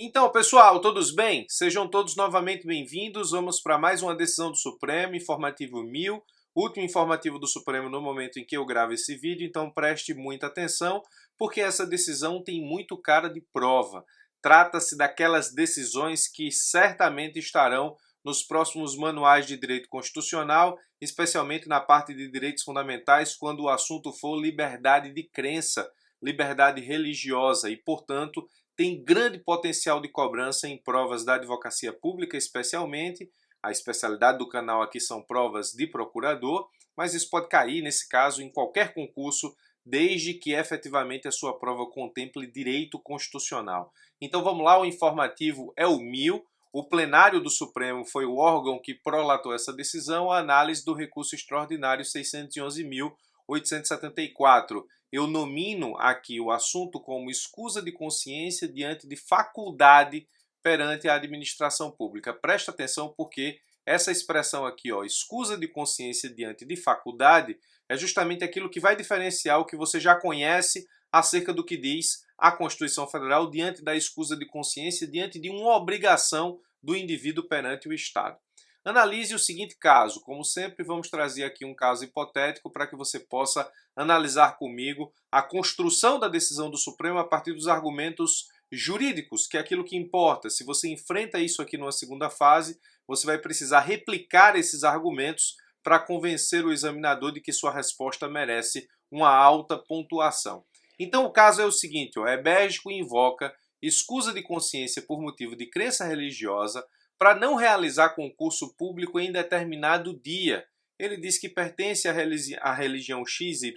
Então, pessoal, todos bem? Sejam todos novamente bem-vindos. Vamos para mais uma decisão do Supremo, informativo 1000, último informativo do Supremo no momento em que eu gravo esse vídeo, então preste muita atenção, porque essa decisão tem muito cara de prova. Trata-se daquelas decisões que certamente estarão nos próximos manuais de direito constitucional, especialmente na parte de direitos fundamentais, quando o assunto for liberdade de crença, liberdade religiosa e, portanto, tem grande potencial de cobrança em provas da advocacia pública, especialmente. A especialidade do canal aqui são provas de procurador, mas isso pode cair, nesse caso, em qualquer concurso, desde que efetivamente a sua prova contemple direito constitucional. Então vamos lá, o informativo é o 1000. O plenário do Supremo foi o órgão que prolatou essa decisão, a análise do recurso extraordinário 611.874. Eu nomino aqui o assunto como escusa de consciência diante de faculdade perante a administração pública. Presta atenção porque essa expressão aqui, escusa de consciência diante de faculdade, é justamente aquilo que vai diferenciar o que você já conhece acerca do que diz a Constituição Federal diante da escusa de consciência, diante de uma obrigação do indivíduo perante o Estado. Analise o seguinte caso. Como sempre, vamos trazer aqui um caso hipotético para que você possa analisar comigo a construção da decisão do Supremo a partir dos argumentos jurídicos, que é aquilo que importa. Se você enfrenta isso aqui numa segunda fase, você vai precisar replicar esses argumentos para convencer o examinador de que sua resposta merece uma alta pontuação. Então o caso é o seguinte, Ebérgico invoca escusa de consciência por motivo de crença religiosa para não realizar concurso público em determinado dia. Ele diz que pertence à religião XYZ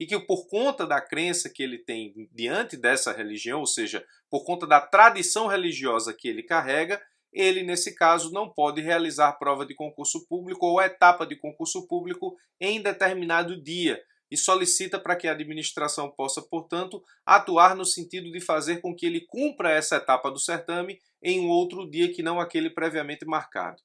e que por conta da crença que ele tem diante dessa religião, ou seja, por conta da tradição religiosa que ele carrega, ele, nesse caso, não pode realizar prova de concurso público ou etapa de concurso público em determinado dia e solicita para que a administração possa, portanto, atuar no sentido de fazer com que ele cumpra essa etapa do certame em um outro dia que não aquele previamente marcado.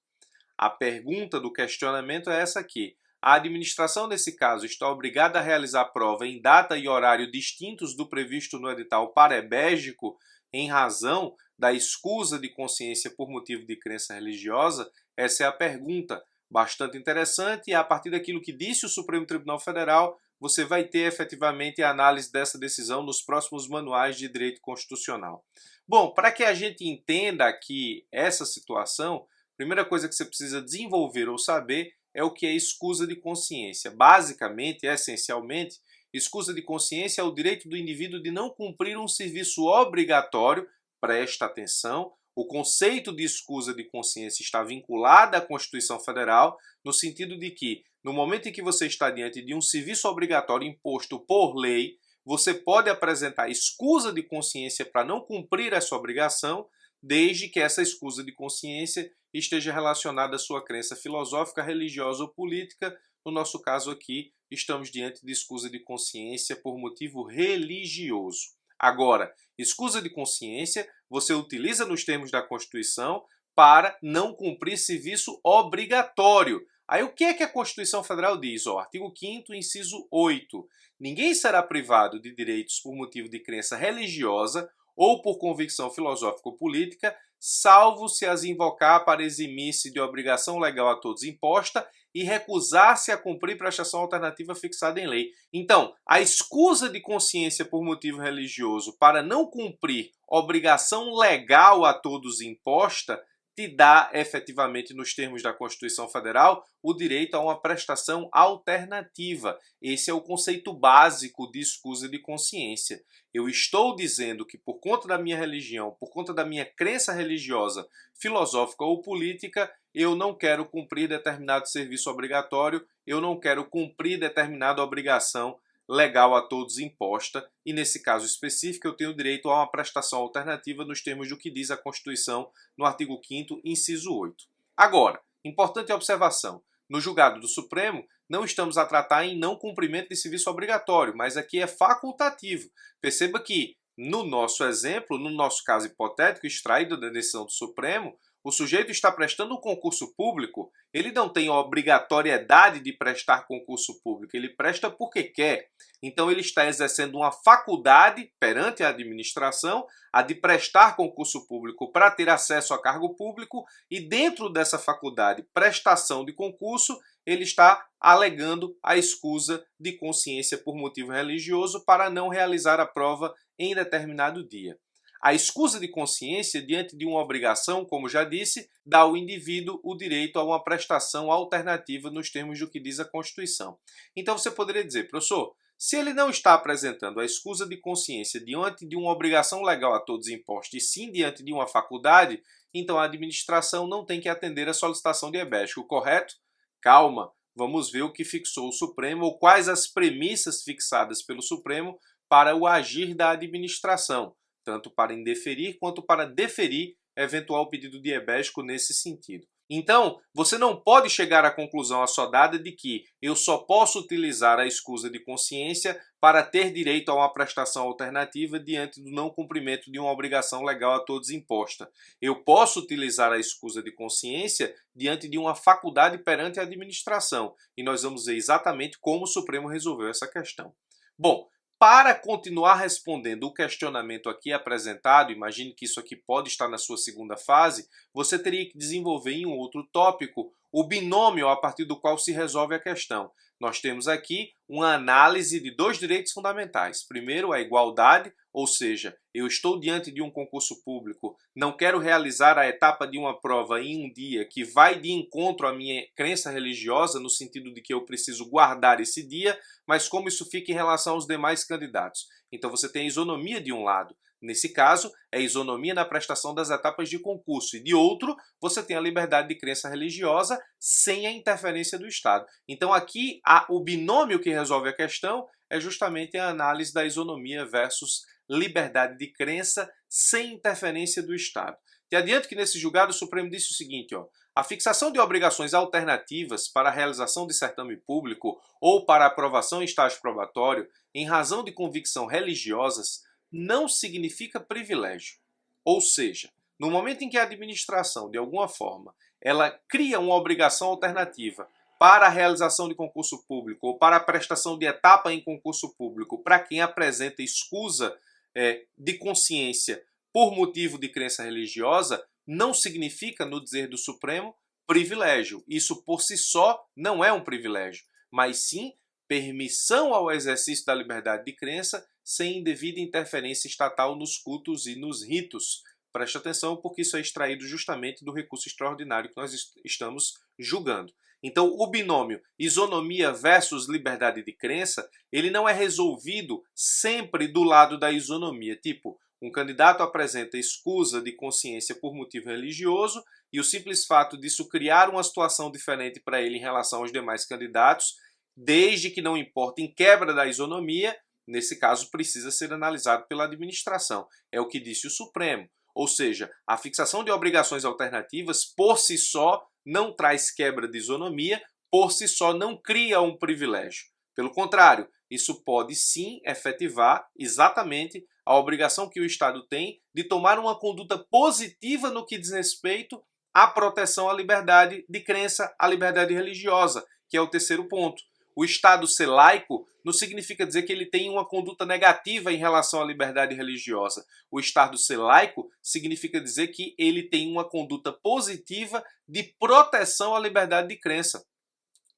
A pergunta do questionamento é essa aqui. A administração, nesse caso, está obrigada a realizar a prova em data e horário distintos do previsto no edital parabégico em razão da escusa de consciência por motivo de crença religiosa? Essa é a pergunta. Bastante interessante, e a partir daquilo que disse o Supremo Tribunal Federal, você vai ter efetivamente a análise dessa decisão nos próximos manuais de direito constitucional. Bom, para que a gente entenda aqui essa situação, a primeira coisa que você precisa desenvolver ou saber é o que é escusa de consciência. Basicamente, essencialmente, escusa de consciência é o direito do indivíduo de não cumprir um serviço obrigatório, presta atenção, o conceito de escusa de consciência está vinculado à Constituição Federal, no sentido de que, no momento em que você está diante de um serviço obrigatório imposto por lei, você pode apresentar escusa de consciência para não cumprir essa obrigação, desde que essa escusa de consciência esteja relacionada à sua crença filosófica, religiosa ou política. No nosso caso aqui, estamos diante de escusa de consciência por motivo religioso. Agora, escusa de consciência você utiliza nos termos da Constituição para não cumprir serviço obrigatório. Aí o que é que a Constituição Federal diz? Artigo 5º, inciso 8. Ninguém será privado de direitos por motivo de crença religiosa ou por convicção filosófica ou política, salvo se as invocar para eximir-se de obrigação legal a todos imposta e recusar-se a cumprir prestação alternativa fixada em lei. Então, a escusa de consciência por motivo religioso para não cumprir obrigação legal a todos imposta te dá, efetivamente, nos termos da Constituição Federal, o direito a uma prestação alternativa. Esse é o conceito básico de escusa de consciência. Eu estou dizendo que, por conta da minha religião, por conta da minha crença religiosa, filosófica ou política, eu não quero cumprir determinado serviço obrigatório, eu não quero cumprir determinada obrigação legal a todos imposta, e nesse caso específico eu tenho direito a uma prestação alternativa nos termos do que diz a Constituição no artigo 5º, inciso 8. Agora, importante observação, no julgado do Supremo não estamos a tratar em não cumprimento de serviço obrigatório, mas aqui é facultativo. Perceba que, no nosso exemplo, no nosso caso hipotético extraído da decisão do Supremo, o sujeito está prestando um concurso público, ele não tem a obrigatoriedade de prestar concurso público, ele presta porque quer. Então ele está exercendo uma faculdade perante a administração, a de prestar concurso público para ter acesso a cargo público, e dentro dessa faculdade, prestação de concurso, ele está alegando a escusa de consciência por motivo religioso para não realizar a prova em determinado dia. A escusa de consciência, diante de uma obrigação, como já disse, dá ao indivíduo o direito a uma prestação alternativa nos termos do que diz a Constituição. Então você poderia dizer, professor, se ele não está apresentando a escusa de consciência diante de uma obrigação legal a todos imposta, e sim diante de uma faculdade, então a administração não tem que atender a solicitação diabética, correto? Calma, vamos ver o que fixou o Supremo ou quais as premissas fixadas pelo Supremo para o agir da administração, tanto para indeferir quanto para deferir eventual pedido diabético nesse sentido. Então, você não pode chegar à conclusão assodada de que eu só posso utilizar a escusa de consciência para ter direito a uma prestação alternativa diante do não cumprimento de uma obrigação legal a todos imposta. Eu posso utilizar a escusa de consciência diante de uma faculdade perante a administração. E nós vamos ver exatamente como o Supremo resolveu essa questão. Bom, para continuar respondendo o questionamento aqui apresentado, imagine que isso aqui pode estar na sua segunda fase, você teria que desenvolver em um outro tópico o binômio a partir do qual se resolve a questão. Nós temos aqui uma análise de dois direitos fundamentais. Primeiro, a igualdade, ou seja, eu estou diante de um concurso público, não quero realizar a etapa de uma prova em um dia que vai de encontro à minha crença religiosa, no sentido de que eu preciso guardar esse dia, mas como isso fica em relação aos demais candidatos. Então você tem a isonomia de um lado. Nesse caso, é isonomia na prestação das etapas de concurso. E de outro, você tem a liberdade de crença religiosa sem a interferência do Estado. Então aqui, o binômio que resolve a questão é justamente a análise da isonomia versus liberdade de crença sem interferência do Estado. E adianto que nesse julgado o Supremo disse o seguinte, a fixação de obrigações alternativas para a realização de certame público ou para aprovação em estágio probatório em razão de convicção religiosas não significa privilégio. Ou seja, no momento em que a administração, de alguma forma, ela cria uma obrigação alternativa para a realização de concurso público ou para a prestação de etapa em concurso público para quem apresenta escusa de consciência por motivo de crença religiosa, não significa, no dizer do Supremo, privilégio. Isso por si só não é um privilégio, mas sim permissão ao exercício da liberdade de crença sem indevida interferência estatal nos cultos e nos ritos. Preste atenção, porque isso é extraído justamente do recurso extraordinário que nós estamos julgando. Então, o binômio isonomia versus liberdade de crença, ele não é resolvido sempre do lado da isonomia. Tipo, um candidato apresenta escusa de consciência por motivo religioso e o simples fato disso criar uma situação diferente para ele em relação aos demais candidatos, desde que não importe em quebra da isonomia, nesse caso precisa ser analisado pela administração. É o que disse o Supremo. Ou seja, a fixação de obrigações alternativas por si só não traz quebra de isonomia, por si só não cria um privilégio. Pelo contrário, isso pode sim efetivar exatamente a obrigação que o Estado tem de tomar uma conduta positiva no que diz respeito à proteção à liberdade de crença, à liberdade religiosa, que é o terceiro ponto. O Estado ser laico não significa dizer que ele tem uma conduta negativa em relação à liberdade religiosa. O Estado ser laico significa dizer que ele tem uma conduta positiva de proteção à liberdade de crença.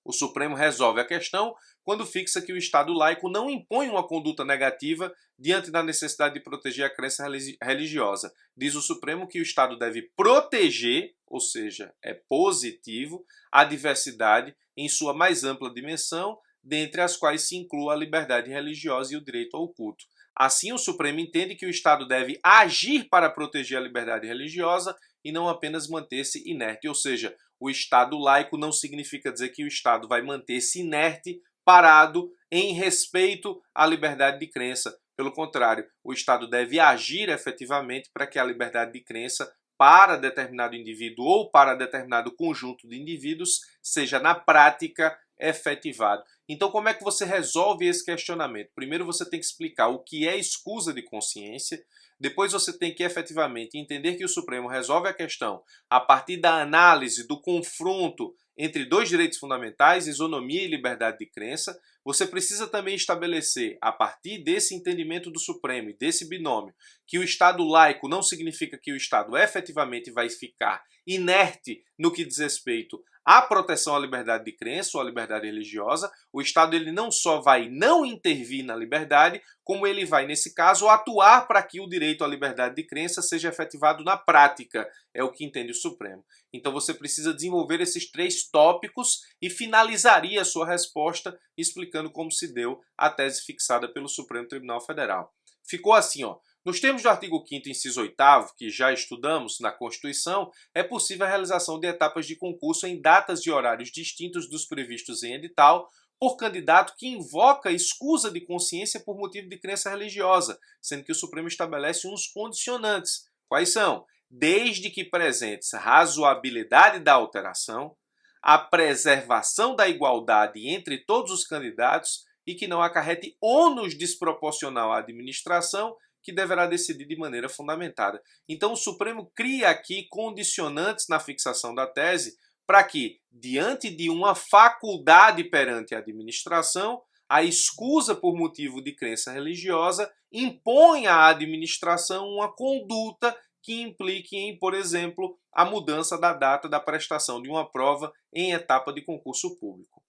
O Supremo resolve a questão quando fixa que o Estado laico não impõe uma conduta negativa diante da necessidade de proteger a crença religiosa. Diz o Supremo que o Estado deve proteger, ou seja, é positivo, a diversidade em sua mais ampla dimensão, dentre as quais se inclua a liberdade religiosa e o direito ao culto. Assim, o Supremo entende que o Estado deve agir para proteger a liberdade religiosa e não apenas manter-se inerte. Ou seja, o Estado laico não significa dizer que o Estado vai manter-se inerte, parado, em respeito à liberdade de crença. Pelo contrário, o Estado deve agir efetivamente para que a liberdade de crença para determinado indivíduo ou para determinado conjunto de indivíduos seja na prática efetivado. Então, como é que você resolve esse questionamento? Primeiro, você tem que explicar o que é escusa de consciência. Depois, você tem que efetivamente entender que o Supremo resolve a questão a partir da análise, do confronto entre dois direitos fundamentais, isonomia e liberdade de crença. Você precisa também estabelecer, a partir desse entendimento do Supremo e desse binômio, que o Estado laico não significa que o Estado efetivamente vai ficar inerte no que diz respeito à proteção à liberdade de crença ou à liberdade religiosa. O Estado ele não só vai não intervir na liberdade, como ele vai, nesse caso, atuar para que o direito à liberdade de crença seja efetivado na prática. É o que entende o Supremo. Então você precisa desenvolver esses 3 tópicos e finalizaria a sua resposta explicando como se deu a tese fixada pelo Supremo Tribunal Federal. Ficou assim, ó. Nos termos do artigo 5º, inciso 8º, que já estudamos na Constituição, é possível a realização de etapas de concurso em datas e horários distintos dos previstos em edital por candidato que invoca escusa de consciência por motivo de crença religiosa, sendo que o Supremo estabelece uns condicionantes. Quais são? Desde que presentes razoabilidade da alteração, a preservação da igualdade entre todos os candidatos e que não acarrete ônus desproporcional à administração, que deverá decidir de maneira fundamentada. Então, o Supremo cria aqui condicionantes na fixação da tese para que, diante de uma faculdade perante a administração, a escusa por motivo de crença religiosa imponha à administração uma conduta que implique em, por exemplo, a mudança da data da prestação de uma prova em etapa de concurso público.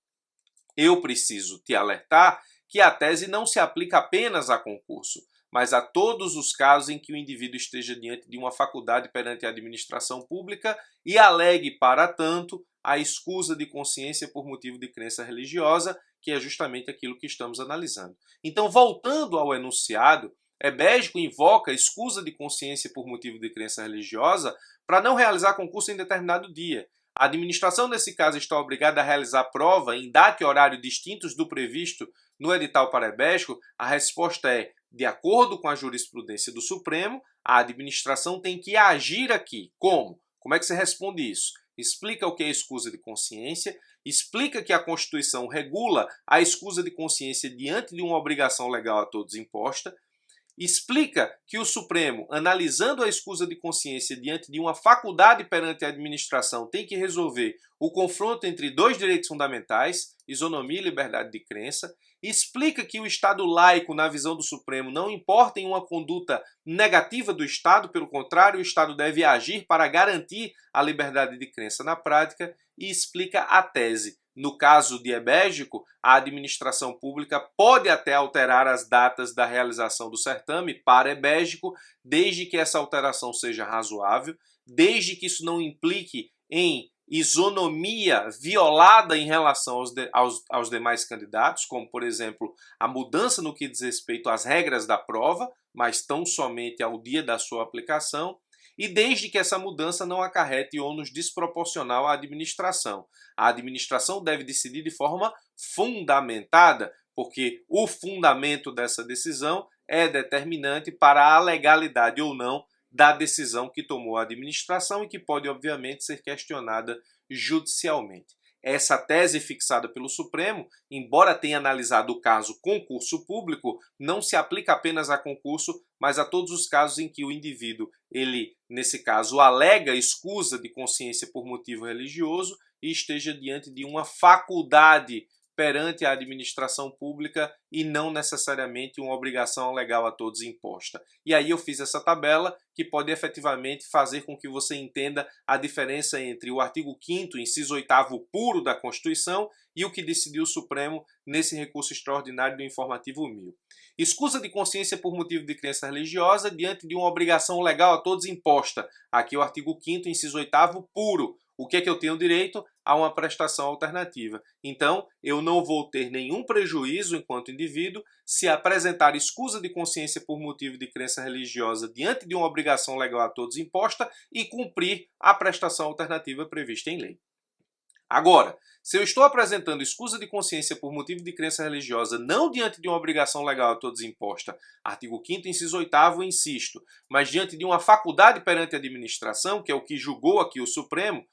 Eu preciso te alertar que a tese não se aplica apenas a concurso, mas a todos os casos em que o indivíduo esteja diante de uma faculdade perante a administração pública e alegue, para tanto, a escusa de consciência por motivo de crença religiosa, que é justamente aquilo que estamos analisando. Então, voltando ao enunciado, Ebégico invoca escusa de consciência por motivo de crença religiosa para não realizar concurso em determinado dia. A administração, nesse caso, está obrigada a realizar prova em data e horário distintos do previsto no edital para Ebégico. A resposta é: de acordo com a jurisprudência do Supremo, a administração tem que agir aqui. Como? Como é que você responde isso? Explica o que é escusa de consciência, explica que a Constituição regula a escusa de consciência diante de uma obrigação legal a todos imposta, explica que o Supremo, analisando a escusa de consciência diante de uma faculdade perante a administração, tem que resolver o confronto entre dois direitos fundamentais, isonomia e liberdade de crença, explica que o Estado laico, na visão do Supremo, não importa em uma conduta negativa do Estado, pelo contrário, o Estado deve agir para garantir a liberdade de crença na prática, e explica a tese. No caso de Ebégico, a administração pública pode até alterar as datas da realização do certame para Ebégico, desde que essa alteração seja razoável, desde que isso não implique em isonomia violada em relação aos demais candidatos, como, por exemplo, a mudança no que diz respeito às regras da prova, mas tão somente ao dia da sua aplicação, e desde que essa mudança não acarrete ônus desproporcional à administração. A administração deve decidir de forma fundamentada, porque o fundamento dessa decisão é determinante para a legalidade ou não da decisão que tomou a administração e que pode, obviamente, ser questionada judicialmente. Essa tese fixada pelo Supremo, embora tenha analisado o caso concurso público, não se aplica apenas a concurso, mas a todos os casos em que o indivíduo, ele, nesse caso, alega escusa de consciência por motivo religioso e esteja diante de uma faculdade perante a administração pública e não necessariamente uma obrigação legal a todos imposta. E aí eu fiz essa tabela que pode efetivamente fazer com que você entenda a diferença entre o artigo 5º, inciso 8º puro da Constituição e o que decidiu o Supremo nesse recurso extraordinário do informativo 1000. Escusa de consciência por motivo de crença religiosa diante de uma obrigação legal a todos imposta. Aqui o artigo 5º, inciso 8º puro. O que é que eu tenho direito? A uma prestação alternativa. Então, eu não vou ter nenhum prejuízo enquanto indivíduo se apresentar escusa de consciência por motivo de crença religiosa diante de uma obrigação legal a todos imposta e cumprir a prestação alternativa prevista em lei. Agora, se eu estou apresentando escusa de consciência por motivo de crença religiosa não diante de uma obrigação legal a todos imposta, artigo 5º, inciso 8º, insisto, mas diante de uma faculdade perante a administração, que é o que julgou aqui o Supremo,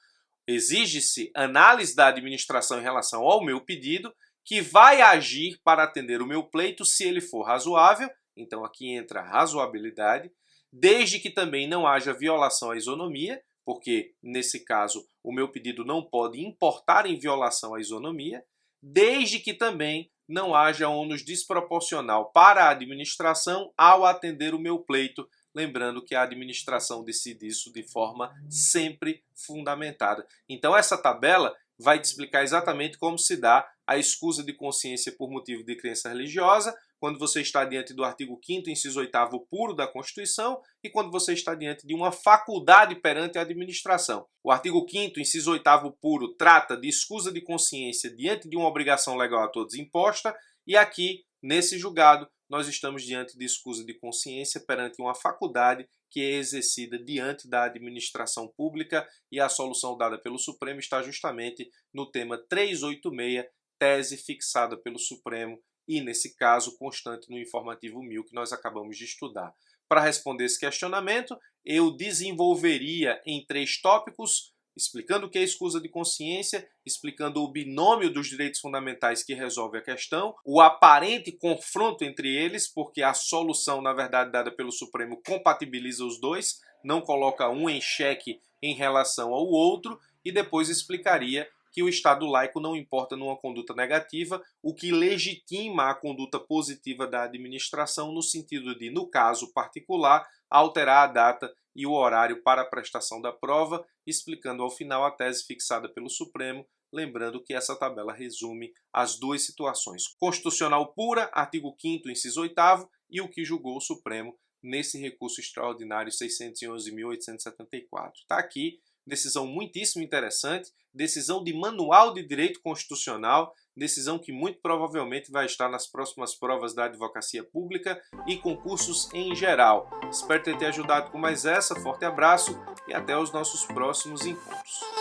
exige-se análise da administração em relação ao meu pedido, que vai agir para atender o meu pleito se ele for razoável, então aqui entra a razoabilidade, desde que também não haja violação à isonomia, porque nesse caso o meu pedido não pode importar em violação à isonomia, desde que também não haja ônus desproporcional para a administração ao atender o meu pleito, lembrando que a administração decide isso de forma sempre fundamentada. Então essa tabela vai te explicar exatamente como se dá a escusa de consciência por motivo de crença religiosa, quando você está diante do artigo 5º, inciso 8º puro da Constituição e quando você está diante de uma faculdade perante a administração. O artigo 5º, inciso 8º puro, trata de escusa de consciência diante de uma obrigação legal a todos imposta e aqui, nesse julgado, nós estamos diante de escusa de consciência perante uma faculdade que é exercida diante da administração pública e a solução dada pelo Supremo está justamente no tema 386, tese fixada pelo Supremo e, nesse caso, constante no informativo 1000 que nós acabamos de estudar. Para responder esse questionamento, eu desenvolveria em 3 tópicos, explicando o que é escusa de consciência, explicando o binômio dos direitos fundamentais que resolve a questão, o aparente confronto entre eles, porque a solução, na verdade, dada pelo Supremo compatibiliza os dois, não coloca um em xeque em relação ao outro, e depois explicaria que o Estado laico não importa numa conduta negativa, o que legitima a conduta positiva da administração no sentido de, no caso particular, alterar a data e o horário para a prestação da prova, explicando ao final a tese fixada pelo Supremo, lembrando que essa tabela resume as 2 situações, constitucional pura, artigo 5º, inciso 8º, e o que julgou o Supremo nesse recurso extraordinário 611.874. Está aqui, decisão muitíssimo interessante, decisão de manual de direito constitucional, decisão que muito provavelmente vai estar nas próximas provas da advocacia pública e concursos em geral. Espero ter te ajudado com mais essa, forte abraço e até os nossos próximos encontros.